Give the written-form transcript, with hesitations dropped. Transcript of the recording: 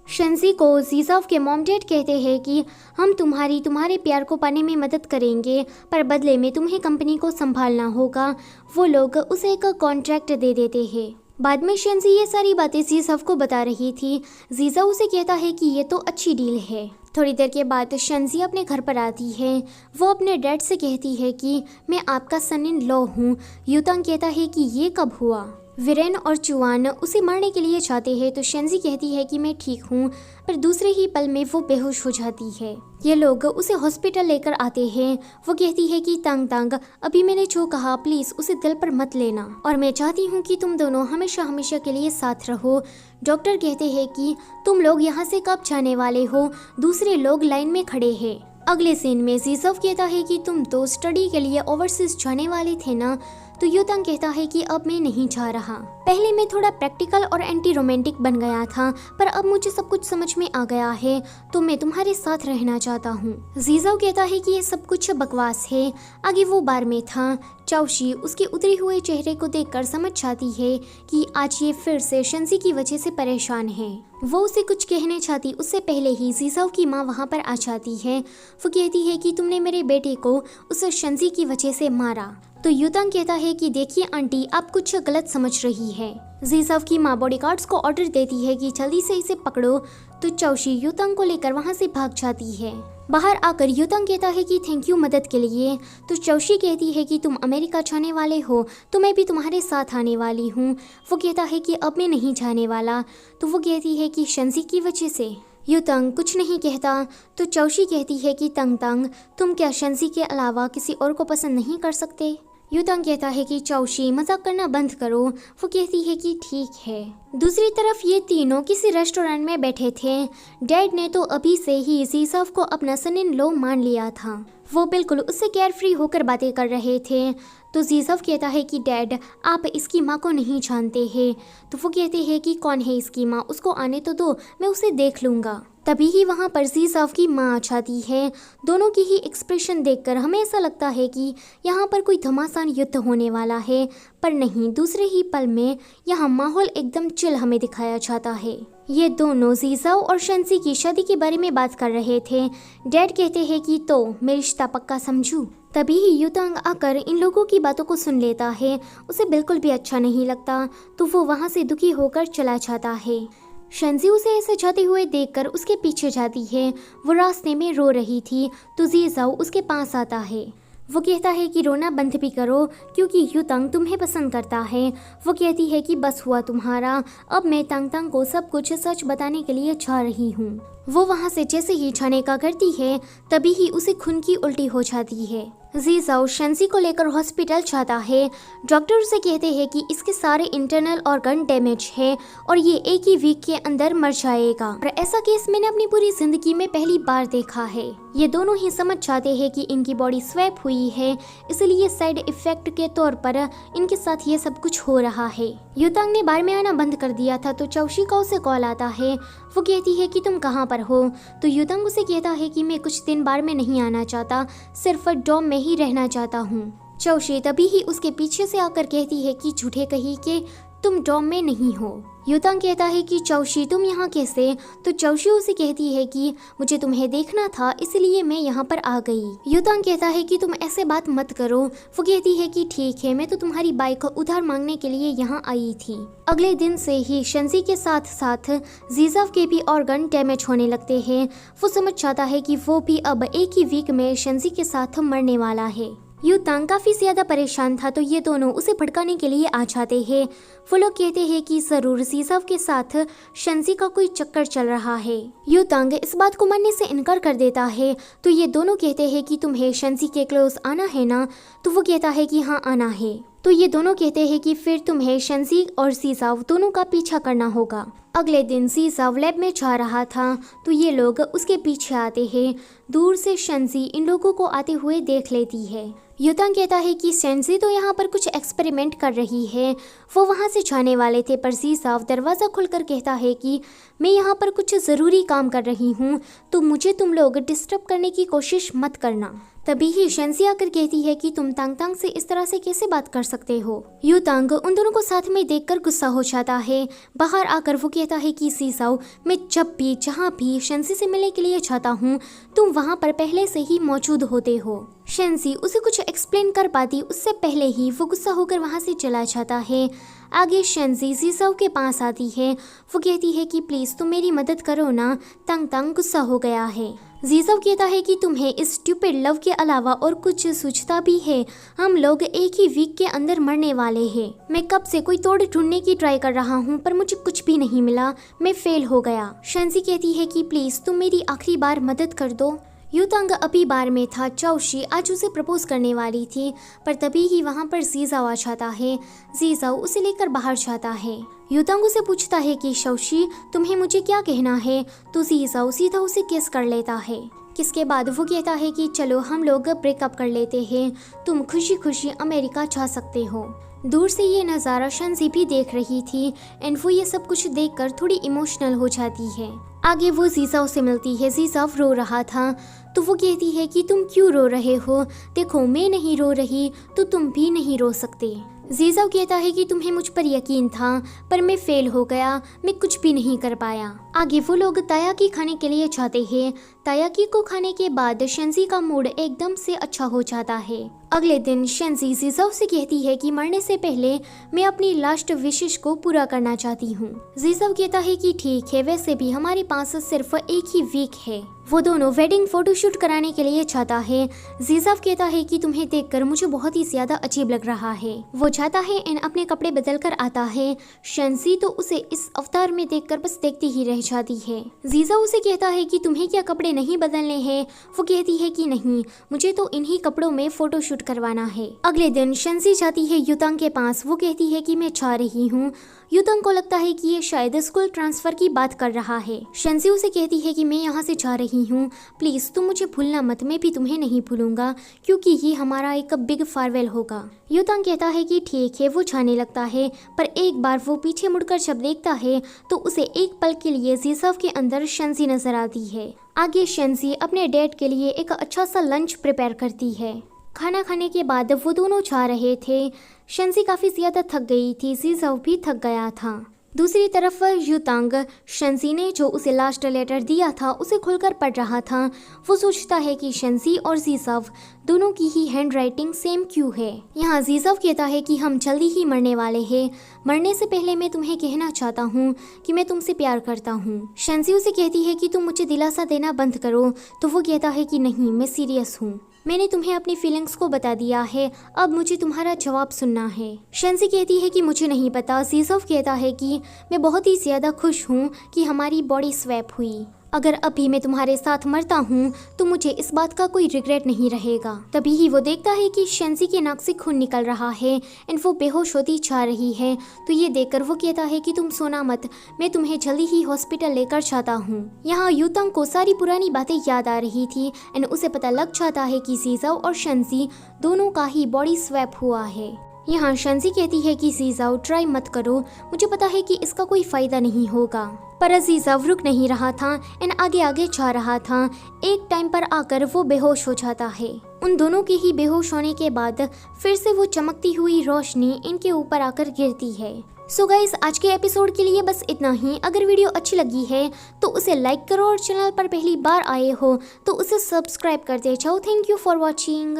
शंजी को जीजाव के mom dad कहते हैं कि हम तुम्हारे प्यार को पाने में मदद करेंगे, पर बदले में तुम्हें कंपनी को संभालना होगा। वो लोग उसे एक कॉन्ट्रैक्ट दे देते हैं। बाद में शंजी ये सारी बातें जीजाव को बता रही थी। जीजाव उसे कहता है कि ये तो अच्छी डील है। थोड़ी देर के बाद शंजी अपने घर पर आती है। वो अपने डैड से कहती है कि मैं आपका सन इन लॉ हूँ। युतांग कहता है कि ये कब हुआ। वीरेन और चुआन उसे मारने के लिए चाहते हैं तो शंजी कहती है कि मैं ठीक हूँ, पर दूसरे ही पल में वो बेहोश हो जाती है। ये लोग उसे हॉस्पिटल लेकर आते हैं। वो कहती है कि तांग तांग, अभी मैंने जो कहा प्लीज उसे दिल पर मत लेना, और मैं चाहती हूँ कि तुम दोनों हमेशा हमेशा के लिए साथ रहो। डॉक्टर कहते हैं कि तुम लोग यहाँ से कब जाने वाले हो, दूसरे लोग लाइन में खड़े हैं। अगले सीन में जीजव कहता है कि तुम तो स्टडी के लिए ओवरसीज जाने वाले थे ना। तो युतांग कहता है कि अब मैं नहीं जा रहा। पहले मैं थोड़ा प्रैक्टिकल और एंटी रोमांटिक बन गया था, पर अब मुझे सब कुछ समझ में आ गया है, तो मैं तुम्हारे साथ रहना चाहता हूँ। जीजाव कहता है कि ये सब कुछ बकवास है। आगे वो बार में था। चाओशी उसके उतरे हुए चेहरे को देखकर समझ जाती है कि आज ये फिर से शंजी की वजह से परेशान है। वो उसे कुछ कहने चाहती उससे पहले ही जीजाव की माँ वहाँ पर आ जाती है। वो कहती है कि तुमने मेरे बेटे को उस शंजी की वजह से मारा। तो युतांग कहता है कि देखिए आंटी, आप कुछ गलत समझ रही है। जीजाव की माँ बॉडीगार्ड्स को ऑर्डर देती है कि जल्दी से इसे पकड़ो। तो चाओशी युतांग को लेकर वहाँ से भाग जाती है। बाहर आकर युतांग कहता है कि थैंक यू मदद के लिए। तो चाओशी कहती है कि तुम अमेरिका जाने वाले हो तो मैं भी तुम्हारे साथ आने वाली हूँ। वो कहता है कि अब मैं नहीं जाने वाला। तो वो कहती है कि शंजी की वजह से। युतांग कुछ नहीं कहता। तो चाओशी कहती है कि तंग तंग, तुम क्या शंजी के अलावा किसी और को पसंद नहीं कर सकते। युतांग कहता है कि चाओशी मजाक करना बंद करो। वो कहती है कि ठीक है। दूसरी तरफ ये तीनों किसी रेस्टोरेंट में बैठे थे। डैड ने तो अभी से ही जीजाव को अपना सन इन लॉ मान लिया था। वो बिल्कुल उससे केयर फ्री होकर बातें कर रहे थे। तो जीजाव कहता है कि डैड, आप इसकी माँ को नहीं जानते हैं। तो वो कहते हैं कि कौन है इसकी माँ, उसको आने तो दो, मैं उसे देख लूँगा। तभी ही वहाँ पर जीजाव की माँ आ जाती है। दोनों की ही एक्सप्रेशन देखकर हमें ऐसा लगता है कि यहाँ पर कोई घमासान युद्ध होने वाला है, पर नहीं, दूसरे ही पल में यहाँ माहौल एकदम चिल हमें दिखाया जाता है। ये दोनों जीजाव और शंजी की शादी के बारे में बात कर रहे थे। डैड कहते हैं कि तो मैं रिश्ता पक्का समझूं। तभी ही युतांग आकर इन लोगों की बातों को सुन लेता है। उसे बिल्कुल भी अच्छा नहीं लगता, तो वो वहाँ से दुखी होकर चला जाता है। शंजी उसे ऐसे जाते हुए देखकर उसके पीछे जाती है। वो रास्ते में रो रही थी। तो जीजाव उसके पास आता है। वो कहता है कि रोना बंद भी करो, क्योंकि युतांग तुम्हें पसंद करता है। वो कहती है कि बस हुआ तुम्हारा, अब मैं तांग तांग को सब कुछ सच बताने के लिए जा रही हूँ। वो वहाँ से जैसे ही जाने का करती है, तभी ही उसे खून की उल्टी हो जाती है। जीजाओ शंजी को लेकर हॉस्पिटल जाता है। डॉक्टर उसे कहते हैं कि इसके सारे इंटरनल ऑर्गन डैमेज है और ये एक ही वीक के अंदर मर जाएगा। और ऐसा केस मैंने अपनी पूरी जिंदगी में पहली बार देखा है। ये दोनों ही समझ जाते हैं कि इनकी बॉडी स्वैप हुई है, इसलिए साइड इफेक्ट के तौर पर इनके साथ ये सब कुछ हो रहा है। युतांग ने बार में आना बंद कर दिया था। तो चाओशी का उसे कॉल आता है। वो कहती है कि तुम कहाँ पर हो। तो युतांग उसे कहता है कि मैं कुछ दिन बार में नहीं आना चाहता, सिर्फ डॉम में ही रहना चाहता हूँ। चाओशी तभी ही उसके पीछे से आकर कहती है कि झूठे कहीं के तुम डॉम में नहीं हो। युतांग कहता है कि चाओशी तुम यहाँ कैसे। तो चाओशी उसे कहती है कि मुझे तुम्हें देखना था, इसलिए मैं यहाँ पर आ गई। युतांग कहता है कि तुम ऐसे बात मत करो। वो कहती है कि ठीक है, मैं तो तुम्हारी बाइक को उधार मांगने के लिए यहाँ आई थी। अगले दिन से ही शंजी के साथ साथ जीजाव के भी ऑर्गन डैमेज होने लगते हैं। वो समझ जाता है कि वो भी अब एक ही वीक में शंजी के साथ मरने वाला है। युतांग काफी ज्यादा परेशान था, तो ये दोनों उसे भड़काने के लिए आ जाते हैं। वो लोग कहते हैं कि जरूर जीजाव के साथ शंजी का कोई चक्कर चल रहा है। युतांग इस बात को मानने से इनकार कर देता है। तो ये दोनों कहते हैं कि तुम्हें शंजी के क्लोज आना है ना। तो वो कहता है कि हाँ आना है। तो ये दोनों कहते हैं कि फिर तुम्हें शंजी और जीजाव दोनों का पीछा करना होगा। अगले दिन जीजाव लैब में जा रहा था, तो ये लोग उसके पीछे आते हैं। दूर से शंजी इन लोगों को आते हुए देख लेती है। युतांग कहता है कि शंजी तो यहाँ पर कुछ एक्सपेरिमेंट कर रही है। वो वहाँ से जाने वाले थे, पर जीजाव दरवाज़ा खुलकर कहता है कि मैं यहाँ पर कुछ ज़रूरी काम कर रही हूँ, तो मुझे तुम लोग डिस्टर्ब करने की कोशिश मत करना। तभी ही शेंजी आकर कहती है कि तुम तांग तांग से इस तरह से कैसे बात कर सकते हो। यू तांग उन दोनों को साथ में देखकर गुस्सा हो जाता है। बाहर आकर वो कहता है कि सीसाओ, मैं जब भी जहाँ भी शेंजी से मिलने के लिए जाता हूँ तुम वहाँ पर पहले से ही मौजूद होते हो। शेंजी उसे कुछ एक्सप्लेन कर पाती उससे पहले ही वो गुस्सा होकर वहाँ से चला जाता है। आगे शेंजी सीसाओ के पास आती है। वो कहती है कि प्लीज तुम मेरी मदद करो ना, तांग तांग गुस्सा हो गया है। जीसाओ कहता है कि तुम्हें इस स्टूपिड लव के अलावा और कुछ सूझता भी है। हम लोग एक ही वीक के अंदर मरने वाले हैं। मैं कब से कोई तोड़ ढूंढने की ट्राई कर रहा हूँ पर मुझे कुछ भी नहीं मिला, मैं फेल हो गया। शेंजी कहती है कि प्लीज तुम मेरी आखिरी बार मदद कर दो। यू तांग अभी बार में था। चाओशी आज उसे प्रपोज करने वाली थी पर तभी ही वहाँ पर जीजाओ आ जाता है। जीजाओ उसे लेकर बाहर जाता है। यू तांग उसे पूछता है कि चाओशी तुम्हें मुझे क्या कहना है, तो जीजाओ सीधा उसे किस कर लेता है। किसके बाद वो कहता है कि चलो हम लोग ब्रेकअप कर लेते हैं, तुम खुशी खुशी अमेरिका जा सकते हो। दूर से ये नज़ारा शेंजी भी देख रही थी एंड वो ये सब कुछ देखकर थोड़ी इमोशनल हो जाती है। आगे वो जीसाओ से मिलती है। जीसाओ रो रहा था तो वो कहती है कि तुम क्यों रो रहे हो, देखो मैं नहीं रो रही तो तुम भी नहीं रो सकते। जीसाओ कहता है कि तुम्हें मुझ पर यकीन था पर मैं फेल हो गया, मैं कुछ भी नहीं कर पाया। आगे वो लोग तायाकी खाने के लिए जाते हैं। तायाकी को खाने के बाद शेंजी का मूड एकदम से अच्छा हो जाता है। अगले दिन शेंजी जीसाओ से कहती है कि मरने से पहले मैं अपनी लास्ट विशेष को पूरा करना चाहती हूँ। जीसाओ कहता है कि ठीक है, वैसे भी हमारे पास सिर्फ एक ही वीक है। वो दोनों वेडिंग फोटोशूट कराने के लिए जाता है। जीसाओ कहता है कि तुम्हें देखकर मुझे बहुत ही ज्यादा अजीब लग रहा है। वो जाता है एंड अपने कपड़े बदल कर आता है। शेंजी तो उसे इस अवतार में देखकर बस देखती ही रह जाती है। जीसाओ उसे कहता है कि तुम्हें क्या कपड़े नहीं बदलने हैं? वो कहती है कि नहीं, मुझे तो इन्हीं कपड़ों में फोटोशूट करवाना है। अगले दिन शेंजी जाती है यू तांग के पास। वो कहती है कि मैं जा रही हूँ। यू तांग को लगता है कि ये शायद स्कूल ट्रांसफर की बात कर रहा है। शेंजी उसे कहती है कि मैं यहाँ से जा रही हूँ, प्लीज तुम मुझे भूलना मत, मैं भी तुम्हें नहीं भूलूंगा क्योंकि ये हमारा एक बिग फारवेल होगा। यू तांग कहता है कि ठीक है। वो जाने लगता है पर एक बार वो पीछे मुड़कर जब देखता है तो उसे एक पल के लिए जीसाओ के अंदर शेंजी नजर आती है। आगे शेंजी अपने डेट के लिए एक अच्छा सा लंच प्रिपेयर करती है। खाना खाने के बाद वो दोनों जा रहे थे। शेंजी काफ़ी ज़्यादा थक गई थी, जीसाओ भी थक गया था। दूसरी तरफ यू तांग शेंजी ने जो उसे लास्ट लेटर दिया था उसे खोलकर पढ़ रहा था। वो सोचता है कि शेंजी और जीसाओ दोनों की ही हैंड राइटिंग सेम क्यों है। यहाँ जीसाओ कहता है कि हम जल्दी ही मरने वाले हैं, मरने से पहले मैं तुम्हें कहना चाहता हूँ कि मैं तुमसे प्यार करता हूँ। शेंजी उसे कहती है कि तुम मुझे दिलासा देना बंद करो, तो वो कहता है कि नहीं, मैं सीरियस हूँ, मैंने तुम्हें अपनी फीलिंग्स को बता दिया है, अब मुझे तुम्हारा जवाब सुनना है। शेंजी कहती है कि मुझे नहीं पता। जीसाओ कहता है कि मैं बहुत ही ज्यादा खुश हूँ कि हमारी बॉडी स्वैप हुई। अगर अभी मैं तुम्हारे साथ मरता हूँ तो मुझे इस बात का कोई रिग्रेट नहीं रहेगा। तभी ही वो देखता है कि शेंजी के नाक से खून निकल रहा है एंड वो बेहोश होती जा रही है। तो ये देखकर वो कहता है कि तुम सोना मत, मैं तुम्हें जल्दी ही हॉस्पिटल लेकर जाता हूँ। यहाँ यू तांग को सारी पुरानी बातें याद आ रही थी एंड उसे पता लग जाता है कि जीसाओ और शेंजी दोनों का ही बॉडी स्वैप हुआ है। यहाँ शेंजी कहती है कि जीसाओ ट्राई मत करो, मुझे पता है कि इसका कोई फायदा नहीं होगा। पर जीसाओ रुक नहीं रहा था एंड आगे आगे जा रहा था। एक टाइम पर आकर वो बेहोश हो जाता है। उन दोनों के ही बेहोश होने के बाद फिर से वो चमकती हुई रोशनी इनके ऊपर आकर गिरती है। सो गाइस, आज के एपिसोड के लिए बस इतना ही। अगर वीडियो अच्छी लगी है तो उसे लाइक करो और चैनल पर पहली बार आए हो तो उसे सब्सक्राइब करते जाओ। Thank you for watching.